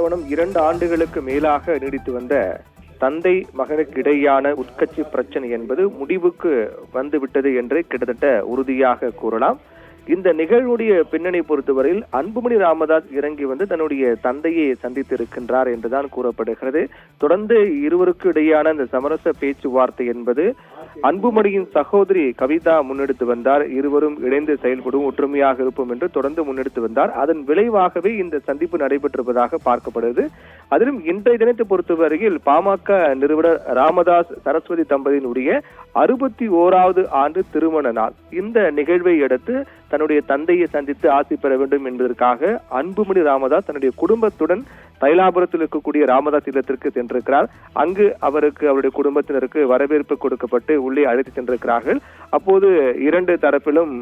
பார்க்கணும், 2 ஆண்டுகளுக்கு மேலாக நீடித்து வந்த தந்தை மகனுக்கு இடையான உட்கட்சி பிரச்சனை என்பது முடிவுக்கு வந்துவிட்டது என்று கிட்டத்தட்ட உறுதியாக கூறலாம். இந்த நிகழ்வுடைய பின்னணி பொறுத்தவரையில் அன்புமணி ராமதாஸ் இறங்கி வந்து தன்னுடைய தந்தையை சந்தித்து இருக்கின்றார் என்றுதான் கூறப்படுகிறது. தொடர்ந்து இருவருக்கு இடையான இந்த சமரச பேச்சுவார்த்தை என்பது அன்புமணியின் சகோதரி கவிதா முன்னெடுத்து வந்தார். இருவரும் இணைந்து செயல்படும், ஒற்றுமையாக இருப்போம் என்று தொடர்ந்து முன்னெடுத்து வந்தார். அதன் விளைவாகவே இந்த சந்திப்பு நடைபெற்றிருப்பதாக பார்க்கப்படுகிறது. அதிலும் இன்றைய தினத்தை பொறுத்தவரையில் பாமக நிறுவனர் ராமதாஸ் சரஸ்வதி தம்பதியினுடைய 61வது ஆண்டு திருமண நாள். இந்த நிகழ்வை அடுத்து தன்னுடைய தந்தையை சந்தித்து ஆசி பெற வேண்டும் என்பதற்காக அன்புமணி ராமதாஸ் தன்னுடைய குடும்பத்துடன் தைலாபுரத்தில் இருக்கக்கூடிய ராமதாஸ் இல்லத்திற்கு சென்றிருக்கிறார். அங்கு அவருடைய குடும்பத்தினருக்கு வரவேற்பு கொடுக்கப்பட்டு உள்ளே அழைத்து சென்றிருக்கிறார்கள். அப்போது 2 தரப்பிலும்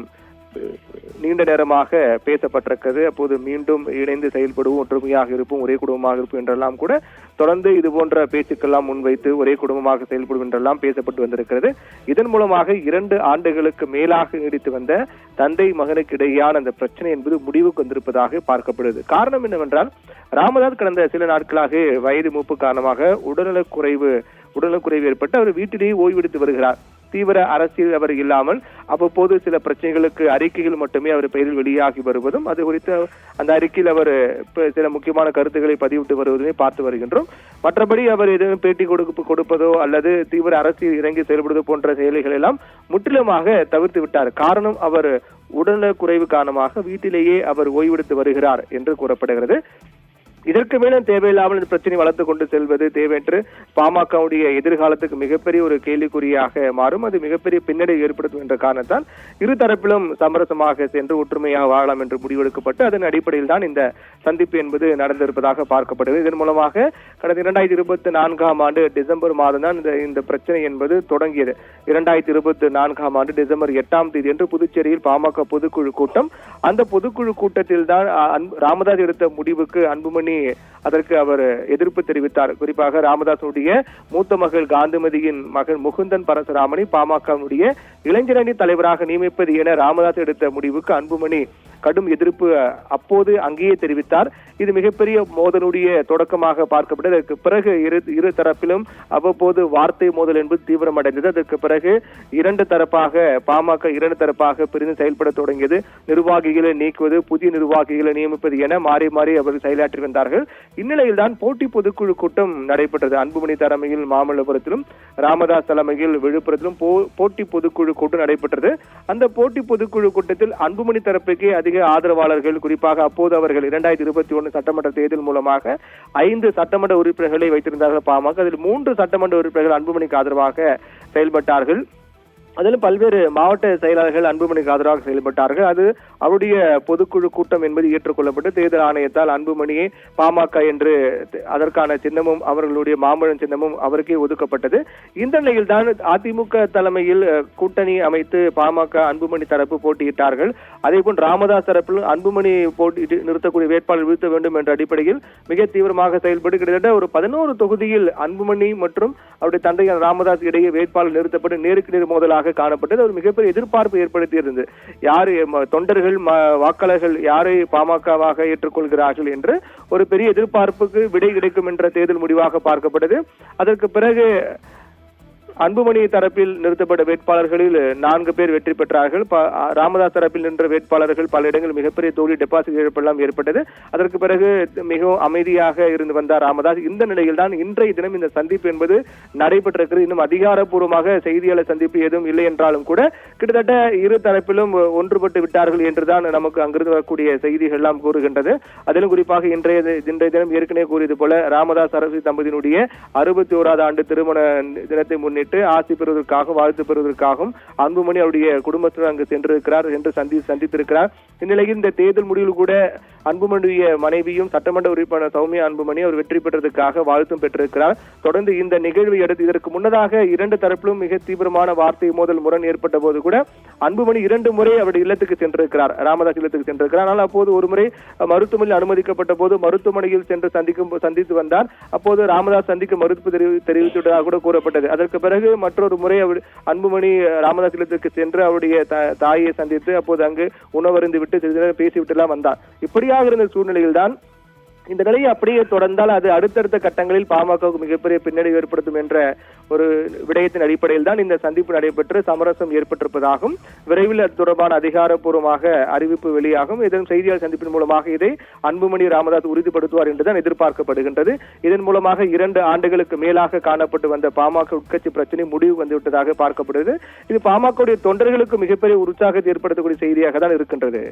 நீண்ட நேரமாக பேசப்பட்டிருக்கிறது. அப்போது மீண்டும் இணைந்து செயல்படுவோம், ஒற்றுமையாக இருப்போம், ஒரே குடும்பமாக இருப்போம் என்றெல்லாம் கூட தொடர்ந்து இது போன்ற பேச்சுக்கெல்லாம் முன்வைத்து ஒரே குடும்பமாக செயல்படும் என்றெல்லாம் பேசப்பட்டு வந்திருக்கிறது. இதன் மூலமாக 2 ஆண்டுகளுக்கு மேலாக நீடித்து வந்த தந்தை மகனுக்கு இடையேயான அந்த பிரச்சனை என்பது முடிவுக்கு வந்திருப்பதாக பார்க்கப்படுது. காரணம் என்னவென்றால், ராமதாஸ் கடந்த சில நாட்களாக வயது மூப்பு காரணமாக உடல்நலக்குறைவு ஏற்பட்டு அவர் வீட்டிலேயே ஓய்வெடுத்து வருகிறார். தீவிர அரசியல் அவர் இல்லாமல் அவ்வப்போது சில பிரச்சனைகளுக்கு அறிக்கைகள் மட்டுமே அவர் பெயரில் வெளியாகி வருவதும், அது குறித்து அந்த அறிக்கையில் அவர் சில முக்கியமான கருத்துக்களை பதிவிட்டு வருவதையும் பார்த்து வருகின்றோம். மற்றபடி அவர் எதுவும் பேட்டி கொடுப்பதோ அல்லது தீவிர அரசியல் இறங்கி செயல்படுவதோ போன்ற செயல்கள் எல்லாம் முற்றிலுமாக தவிர்த்து விட்டார். காரணம், அவர் உடல்நலக் குறைவு காரணமாக வீட்டிலேயே அவர் ஓய்வெடுத்து வருகிறார் என்று கூறப்படுகிறது. இதற்கு மேலும் தேவையில்லாமல் இந்த பிரச்சனை வளர்த்து கொண்டு செல்வது தேவையற்று பாமகவுடைய எதிர்காலத்துக்கு மிகப்பெரிய ஒரு கேள்விக்குறியாக மாறும். அது மிகப்பெரிய பின்னடை ஏற்படுத்தும் என்ற காரணத்தால் இரு தரப்பிலும் சமரசமாக சென்று ஒற்றுமையாக வாழலாம் என்று முடிவெடுக்கப்பட்டு அதன் அடிப்படையில் தான் இந்த சந்திப்பு என்பது நடந்திருப்பதாக பார்க்கப்படுகிறது. இதன் மூலமாக கடந்த 2024ஆம் ஆண்டு டிசம்பர் மாதம் தான் இந்த பிரச்சனை என்பது தொடங்கியது. 2024ஆம் ஆண்டு டிசம்பர் 8ஆம் தேதி என்று புதுச்சேரியில் பாமக பொதுக்குழு கூட்டம். அந்த பொதுக்குழு கூட்டத்தில் தான் ராமதாஸ் எடுத்த முடிவுக்கு அன்புமணி அதற்கு அவர் எதிர்ப்பு தெரிவித்தார். குறிப்பாக ராமதாசுடைய மூத்த மகள் காந்திமதியின் மகன் முகுந்தன் பரசுராமனை பாமகவுடைய இளைஞரணி தலைவராக நியமிப்பது என ராமதாஸ் எடுத்த முடிவுக்கு அன்புமணி கடும் எதிர்ப்பு அப்போது அங்கேயே தெரிவித்தார். இது மிகப்பெரிய மோதலுடைய தொடக்கமாக பார்க்கப்பட்டது. அதற்கு பிறகு இரு தரப்பிலும் அவ்வப்போது வார்த்தை மோதல் என்பது தீவிரமடைந்தது. அதற்கு பிறகு பாமக 2 தரப்பாக பிரிந்து செயல்பட தொடங்கியது. நிர்வாகிகளை நீக்குவது, புதிய நிர்வாகிகளை நியமிப்பது என மாறி மாறி அவர்கள் செயலாற்றி வந்தார்கள். இந்நிலையில் தான் போட்டி பொதுக்குழு கூட்டம் நடைபெற்றது. அன்புமணி தலைமையில் மாமல்லபுரத்திலும் ராமதாஸ் தலைமையில் விழுப்புரத்திலும் போட்டி பொதுக்குழு கூட்டம் நடைபெற்றது. அந்த போட்டி பொதுக்குழு கூட்டத்தில் அன்புமணி தரப்புக்கே அதிக ஆதரவாளர்கள், குறிப்பாக அப்போது அவர்கள் 2021 சட்டமன்ற தேர்தல் மூலமாக 5 சட்டமன்ற உறுப்பினர்களை வைத்திருந்தார்கள் பாமக. அதில் 3 சட்டமன்ற உறுப்பினர்கள் அன்புமணிக்கு ஆதரவாக செயல்பட்டார்கள். அதிலும் பல்வேறு மாவட்ட செயலாளர்கள் அன்புமணிக்கு ஆதரவாக செயல்பட்டார்கள். அது அவருடைய பொதுக்குழு கூட்டம் என்பது ஏற்றுக்கொள்ளப்பட்டு தேர்தல் ஆணையத்தால் அன்புமணியை பாமக என்று அதற்கான சின்னமும் அவர்களுடைய மாம்பழம் சின்னமும் அவருக்கே ஒதுக்கப்பட்டது. இந்த நிலையில் தான் அதிமுக தலைமையில் கூட்டணி அமைத்து பாமக அன்புமணி தரப்பு போட்டியிட்டார்கள். அதேபோல் ராமதாஸ் தரப்பில் அன்புமணி போட்டி நிறுத்தக்கூடிய வேட்பாளர் வீழ்த்த வேண்டும் என்ற அடிப்படையில் மிக தீவிரமாக செயல்பட்டு கிட்டத்தட்ட ஒரு 11 தொகுதியில் அன்புமணி மற்றும் அவருடைய தந்தை ராமதாஸ் இடையே வேட்பாளர் நிறுத்தப்பட்டு நேருக்கு நேர் மோதலாக காணப்பட்டது. ஒரு மிகப்பெரிய எதிர்பார்ப்பு ஏற்படுத்தி இருந்தது. யாரு தொண்டர்கள், வாக்காளர்கள் யாரை பாமகவாக ஏற்றுக்கொள்கிறார்கள் என்று ஒரு பெரிய எதிர்பார்ப்புக்கு விடை கிடைக்கும் என்ற தேர்தல் முடிவாக பார்க்கப்பட்டது. அதற்கு பிறகு அன்புமணி தரப்பில் நிறுத்தப்பட்ட வேட்பாளர்களில் 4 பேர் வெற்றி பெற்றார்கள். ராமதாஸ் தரப்பில் நின்ற வேட்பாளர்கள் பல இடங்களில் மிகப்பெரிய தோல்வி, டெபாசிட் இழப்பெல்லாம் ஏற்பட்டது. அதற்கு பிறகு மிகவும் அமைதியாக இருந்து வந்தார் ராமதாஸ். இந்த நிலையில் தான் இன்றைய தினம் இந்த சந்திப்பு என்பது நடைபெற்றிருக்கிறது. இன்னும் அதிகாரப்பூர்வமாக செய்தியாளர் சந்திப்பு எதுவும் இல்லை என்றாலும் கூட கிட்டத்தட்ட இரு தரப்பிலும் ஒன்றுபட்டு விட்டார்கள் என்றுதான் நமக்கு அங்கிருந்து வரக்கூடிய செய்திகள் எல்லாம் கூறுகின்றது. அதிலும் குறிப்பாக இன்றைய தினம் ஏற்கனவே கூறியது போல ராமதாஸ் சரஸ்வதி தம்பதியினுடைய 61வது ஆண்டு திருமண தினத்தை முன்னிட்டு ஆசி பெறுவதற்காக, வாழ்த்து பெறுவதற்காகவும் அன்புமணி அவருடைய குடும்பத்தினர் அங்கு சென்றிருக்கிறார் என்று சந்தித்திருக்கிறார். இந்நிலையில் இந்த தேர்தல் முடிவில் கூட அன்புமணியுடைய மனைவியும் சட்டமன்ற உறுப்பினர் சௌமியா அன்புமணி அவர் வெற்றி பெற்றதற்காக வாழ்த்தும் பெற்றிருக்கிறார். தொடர்ந்து இந்த நிகழ்வை அடுத்து இதற்கு முன்னதாக 2 தரப்பிலும் மிக தீவிரமான வார்த்தை மோதல் முரண் ஏற்பட்ட போது கூட அன்புமணி 2 முறை அவருடைய இல்லத்துக்கு சென்றிருக்கிறார், ராமதாஸ் இல்லத்துக்கு சென்றிருக்கிறார். ஆனால் அப்போது ஒரு முறை மருத்துவமனையில் அனுமதிக்கப்பட்ட போது மருத்துவமனையில் சென்று சந்தித்து வந்தார். அப்போது ராமதாஸ் சந்திக்க மறுப்பு தெரிவித்ததாக கூட கூறப்பட்டது. அதற்கு பிறகு மற்றொரு முறை அவர் அன்புமணி ராமதாஸ் இல்லத்துக்கு சென்று அவருடைய தாயை சந்தித்து அப்போது அங்கு உணவருந்து விட்டு சிறிது நேரம் பேசிவிட்டு எல்லாம் வந்தார். இப்படியாக இருந்த சூழ்நிலையில் தான் இந்த நிலையை அப்படியே தொடர்ந்தால் அது அடுத்தடுத்த கட்டங்களில் பாமகவுக்கு மிகப்பெரிய பின்னடைவு ஏற்படுத்தும் என்ற ஒரு விடயத்தின் அடிப்படையில் தான் இந்த சந்திப்பு நடைபெற்று சமரசம் ஏற்பட்டிருப்பதாகவும் விரைவில் அது தொடர்பான அதிகாரப்பூர்வமாக அறிவிப்பு வெளியாகும். இதன் செய்தியாளர் சந்திப்பின் மூலமாக இதை அன்புமணி ராமதாஸ் உறுதிப்படுத்துவார் என்றுதான் எதிர்பார்க்கப்படுகின்றது. இதன் மூலமாக 2 ஆண்டுகளுக்கு மேலாக காணப்பட்டு வந்த பாமக உட்கட்சி பிரச்சனை முடிவு வந்துவிட்டதாக பார்க்கப்படுகிறது. இது பாமகவுடைய தொண்டர்களுக்கு மிகப்பெரிய உற்சாகத்தை ஏற்படுத்தக்கூடிய செய்தியாக தான் இருக்கின்றது.